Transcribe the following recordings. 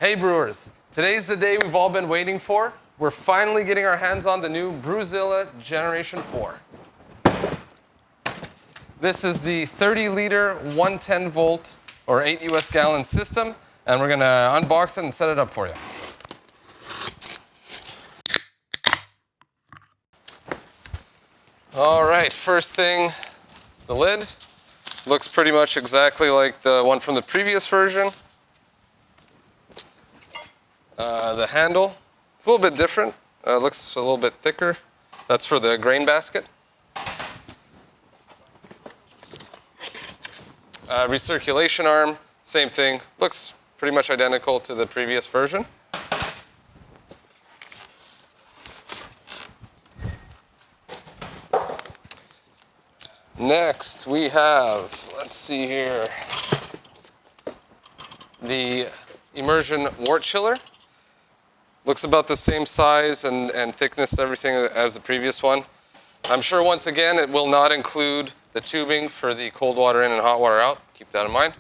Hey brewers, today's the day we've all been waiting for. We're finally getting our hands on the new BrewZilla Generation 4. This is the 30-liter, 110 volt, or 8 US gallon system, and we're gonna unbox it and set it up for you. All right, first thing, the lid. Looks pretty much exactly like the one from the previous version. The handle, it's a little bit different. Looks a little bit thicker. That's for the grain basket. Recirculation arm, same thing. Looks pretty much identical to the previous version. Next, we have, let's see here, the immersion wort chiller. Looks about the same size and thickness and everything as the previous one. I'm sure once again it will not include the tubing for the cold water in and hot water out. Keep that in mind.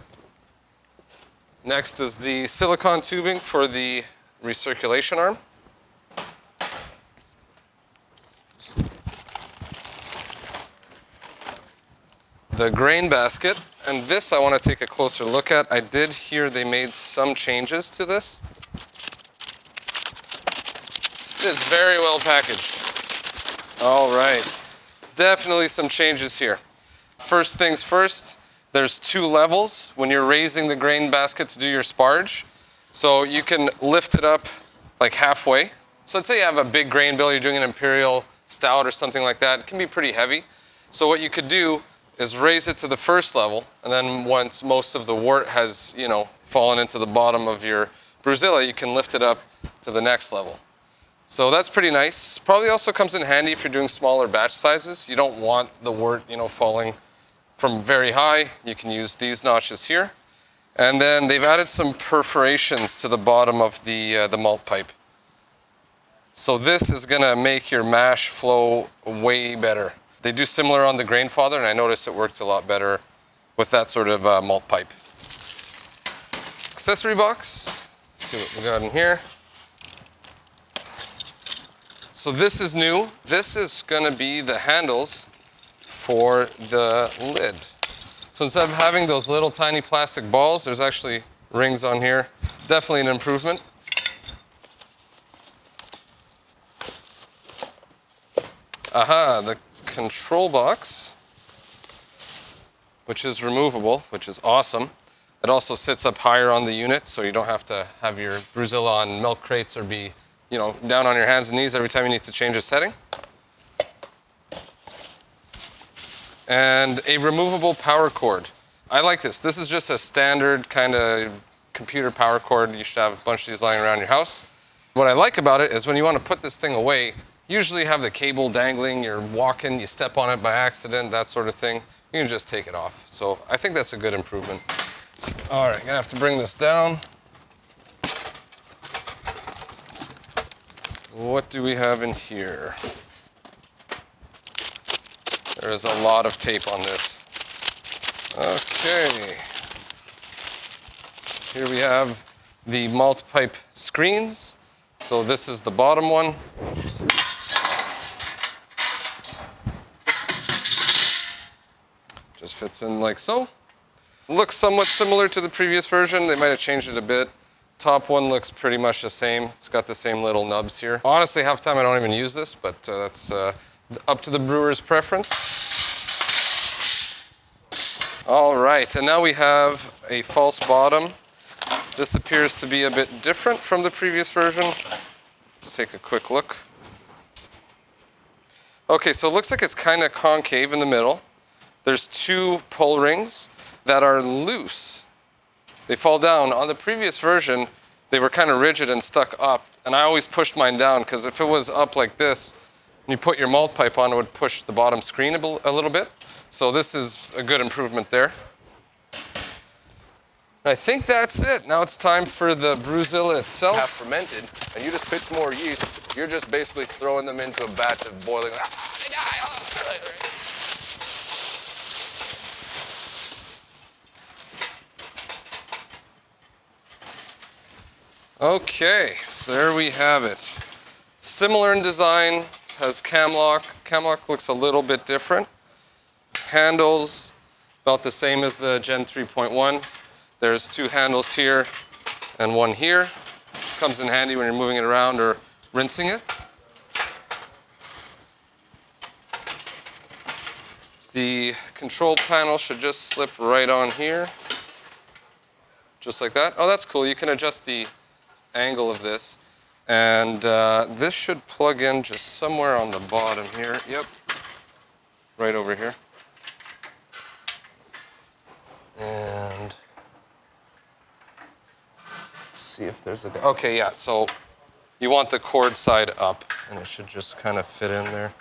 Next is the silicone tubing for the recirculation arm. The grain basket, and this I want to take a closer look at. I did hear they made some changes to this. It is very well packaged. All right, definitely some changes here. First things first, there's 2 levels when you're raising the grain basket to do your sparge. So you can lift it up like halfway. So let's say you have a big grain bill, you're doing an imperial stout or something like that. It can be pretty heavy. So what you could do is raise it to the first level, and then once most of the wort has, fallen into the bottom of your BrewZilla, you can lift it up to the next level. So that's pretty nice. Probably also comes in handy if you're doing smaller batch sizes. You don't want the wort, falling from very high. You can use these notches here. And then they've added some perforations to the bottom of the malt pipe. So this is gonna make your mash flow way better. They do similar on the grain father, and I noticed it worked a lot better with that sort of malt pipe. Accessory box. Let's see what we got in here. So this is new. This is gonna be the handles for the lid. So instead of having those little tiny plastic balls, there's actually rings on here. Definitely an improvement. Aha, the control box, which is removable, which is awesome. It also sits up higher on the unit, so you don't have to have your BrewZilla on milk crates or be, down on your hands and knees every time you need to change a setting. And a removable power cord. I like this. This is just a standard kind of computer power cord. You should have a bunch of these lying around your house. What I like about it is when you want to put this thing away, usually you have the cable dangling, you're walking, you step on it by accident, that sort of thing. You can just take it off. So I think that's a good improvement. All right, gonna have to bring this down. What do we have in here? There is a lot of tape on this. Okay. Here we have the malt pipe screens. So this is the bottom one. Just fits in like so. Looks somewhat similar to the previous version. They might have changed it a bit. Top one looks pretty much the same. It's got the same little nubs here. Honestly, half the time I don't even use this, but that's up to the brewer's preference. All right, and now we have a false bottom. This appears to be a bit different from the previous version. Let's take a quick look. Okay, so it looks like it's kind of concave in the middle. There's 2 pull rings that are loose. They fall down. On the previous version, they were kind of rigid and stuck up. And I always pushed mine down because if it was up like this, and you put your malt pipe on, it would push the bottom screen a little bit. So this is a good improvement there. I think that's it. Now it's time for the BrewZilla itself. Half fermented, and you just pitch more yeast. You're just basically throwing them into a batch of boiling. Okay, so there we have it. Similar in design, has cam lock. Cam lock looks a little bit different. Handles, about the same as the Gen 3.1. There's 2 handles here and 1 here. Comes in handy when you're moving it around or rinsing it. The control panel should just slip right on here. Just like that. Oh, that's cool. You can adjust the angle of this. And this should plug in just somewhere on the bottom here. Yep. Right over here. And let's see if there's a... Okay, yeah. So you want the cord side up. And it should just kind of fit in there.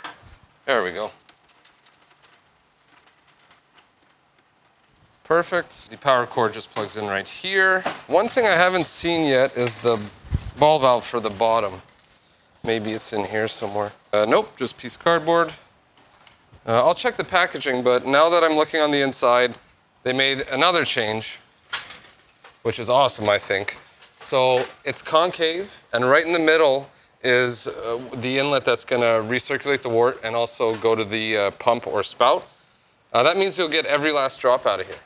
There we go. Perfect. The power cord just plugs in right here. One thing I haven't seen yet is the ball valve for the bottom. Maybe it's in here somewhere. Nope, just piece of cardboard. I'll check the packaging, but now that I'm looking on the inside, they made another change, which is awesome, I think. So it's concave, and right in the middle is the inlet that's going to recirculate the wort and also go to the pump or spout. That means you'll get every last drop out of here.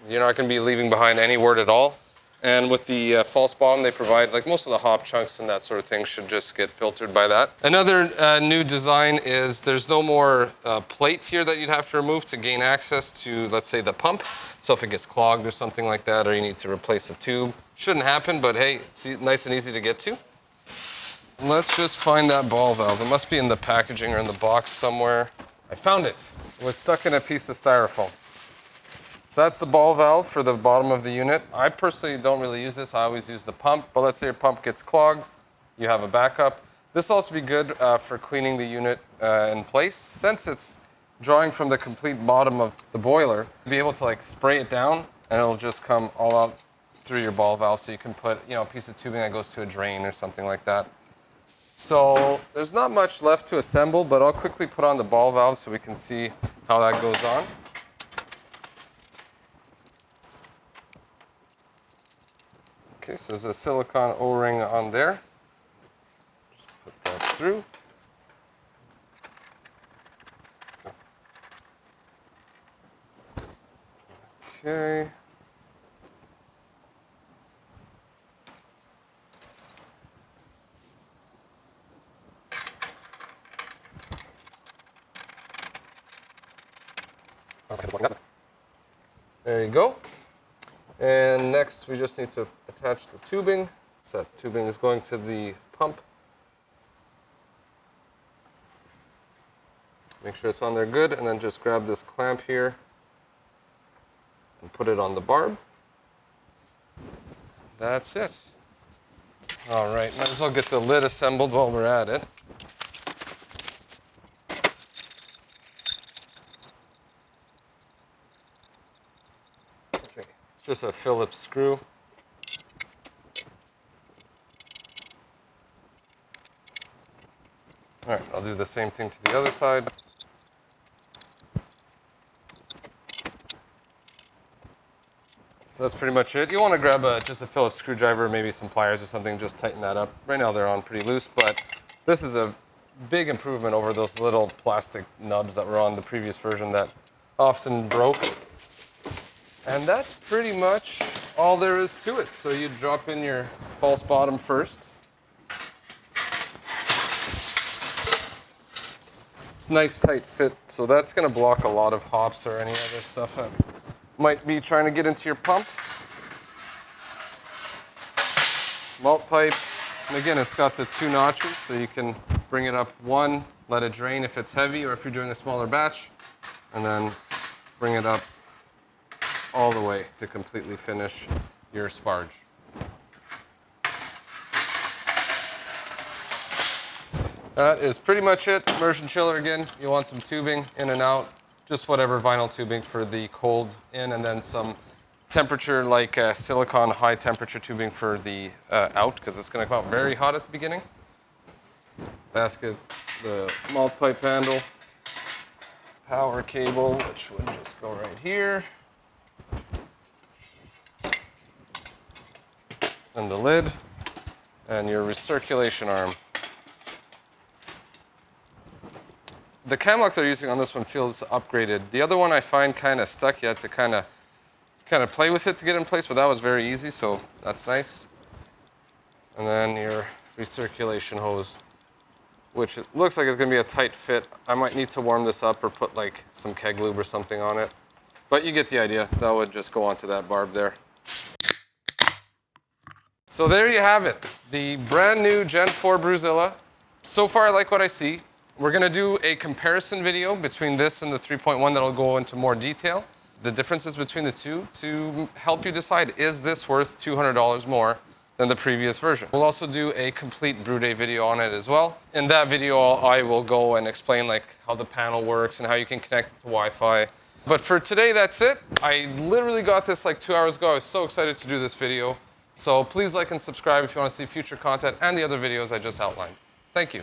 You're not going to be leaving behind any wort at all. And with the false bottom they provide, like most of the hop chunks and that sort of thing should just get filtered by that. Another new design is there's no more plate here that you'd have to remove to gain access to, let's say, the pump. So if it gets clogged or something like that, or you need to replace a tube, shouldn't happen, but hey, it's nice and easy to get to. Let's just find that ball valve. It must be in the packaging or in the box somewhere. I found it. It was stuck in a piece of styrofoam. So that's the ball valve for the bottom of the unit. I personally don't really use this. I always use the pump. But let's say your pump gets clogged, you have a backup. This will also be good for cleaning the unit in place. Since it's drawing from the complete bottom of the boiler, you'll be able to like spray it down and it'll just come all out through your ball valve. So you can put, you know, a piece of tubing that goes to a drain or something like that. So there's not much left to assemble, but I'll quickly put on the ball valve so we can see how that goes on. Okay, so there's a silicone O-ring on there. Just put that through. Okay. There you go. And next we just need to attach the tubing. So that tubing is going to the pump. Make sure it's on there good, and then just grab this clamp here and put it on the barb. That's it. All right, might as well get the lid assembled while we're at it. Okay, it's just a Phillips screw. All right, I'll do the same thing to the other side. So that's pretty much it. You want to grab just a Phillips screwdriver, maybe some pliers or something, just tighten that up. Right now they're on pretty loose, but this is a big improvement over those little plastic nubs that were on the previous version that often broke. And that's pretty much all there is to it. So you drop in your false bottom first. It's a nice tight fit, so that's going to block a lot of hops or any other stuff that might be trying to get into your pump. Malt pipe, and again, it's got the 2 notches, so you can bring it up one, let it drain if it's heavy or if you're doing a smaller batch, and then bring it up all the way to completely finish your sparge. That is pretty much it. Immersion chiller again. You want some tubing in and out, just whatever vinyl tubing for the cold in, and then some temperature like silicone high temperature tubing for the out, because it's going to come out very hot at the beginning. Basket, the malt pipe handle, power cable, which would just go right here, and the lid. and your recirculation arm. The cam lock they're using on this one feels upgraded. The other one I find kind of stuck. You had to kind of play with it to get in place, but that was very easy, so that's nice. And then your recirculation hose, which it looks like it's going to be a tight fit. I might need to warm this up or put like some keg lube or something on it. But you get the idea. That would just go onto that barb there. So there you have it. The brand new Gen 4 BrewZilla. So far I like what I see. We're going to do a comparison video between this and the 3.1 that'll go into more detail. The differences between the two to help you decide, is this worth $200 more than the previous version? We'll also do a complete brew day video on it as well. In that video, I will go and explain like how the panel works and how you can connect it to Wi-Fi. But for today, that's it. I literally got this like 2 hours ago. I was so excited to do this video. So please like and subscribe if you want to see future content and the other videos I just outlined. Thank you.